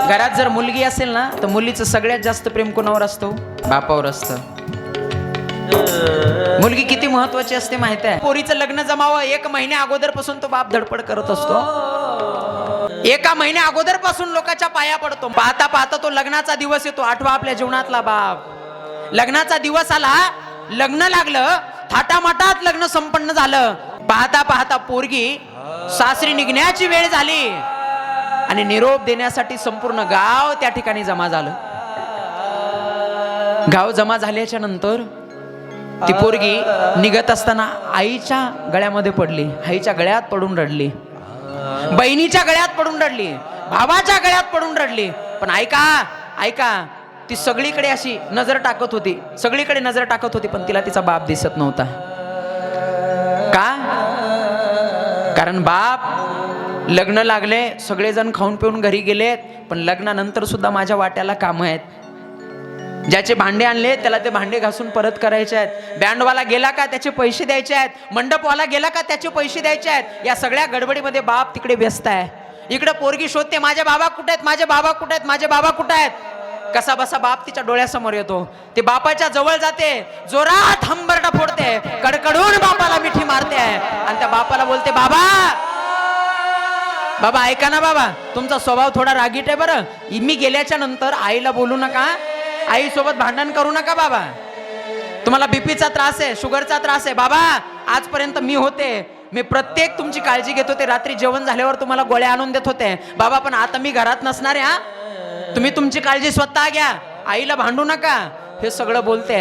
घरात जर मुलगी असेल ना तर मुलीचं सगळ्यात जास्त प्रेम कोणावर असतो? बापावर असतं. मुलगी किती महत्वाची असते माहिती आहे? पोरीचं लग्न जमावं 1 महिन्या अगोदर पासून तो बाप धडपड करत असतो. 1 महिन्या अगोदर पासून लोकांच्या पाया पडतो. पाहता पाहता तो लग्नाचा दिवस येतो, आठवा आपल्या जीवनातला बाप. लग्नाचा दिवस आला, लग्न लागलं, थाटामाटात लग्न संपन्न झालं. पाहता पाहता पोरगी सासरी निघण्याची वेळ झाली आणि निरोप देण्यासाठी संपूर्ण गाव त्या ठिकाणी जमा झालं. गाव जमा झाल्याच्या नंतर ती पोरगी निघत असताना आईच्या गळ्यामध्ये पडली, आईच्या गळ्यात पडून रडली, बहिणीच्या गळ्यात पडून रडली, भावाच्या गळ्यात पडून रडली. पण ऐका ऐका, ती सगळीकडे अशी नजर टाकत होती, सगळीकडे नजर टाकत होती, पण तिला तिचा बाप दिसत नव्हता. का? कारण बाप लग्न लागले, सगळेजण खाऊन पिऊन घरी गेलेत, पण लग्नानंतर सुद्धा माझ्या वाट्याला कामं आहेत. ज्याचे भांडे आणले त्याला ते भांडे घासून परत करायचे आहेत. बँडवाला गेला का त्याचे पैसे द्यायचे आहेत. मंडपवाला गेला का त्याचे पैसे द्यायचे आहेत. या सगळ्या गडबडीमध्ये बाप तिकडे व्यस्त आहे. इकडे पोरगी शोधते, माझे बाबा कुठे आहेत, माझे बाबा कुठे आहेत, माझे बाबा कुठे आहेत. कसा बसा बाप तिच्या डोळ्यासमोर येतो. ते बापाच्या जवळ जाते, जोरात हंबरडा फोडते, कडकडून बापाला मिठी मारते आणि त्या बापाला बोलते, बाबा बाबा ऐका ना बाबा, तुमचा स्वभाव थोडा रागीट आहे बरं. मी गेल्याच्या नंतर आईला बोलू नका, आई सोबत भांडण करू नका बाबा. तुम्हाला बीपीचा त्रास आहे, शुगरचा त्रास आहे बाबा. आजपर्यंत मी होते, मी प्रत्येक तुमची काळजी घेत होते, रात्री जेवण झाल्यावर तुम्हाला गोळ्या आणून देत होते बाबा, पण आता मी घरात नसणार आहे. तुम्ही तुमची काळजी स्वतः घ्या, आईला भांडू नका. हे सगळं बोलते.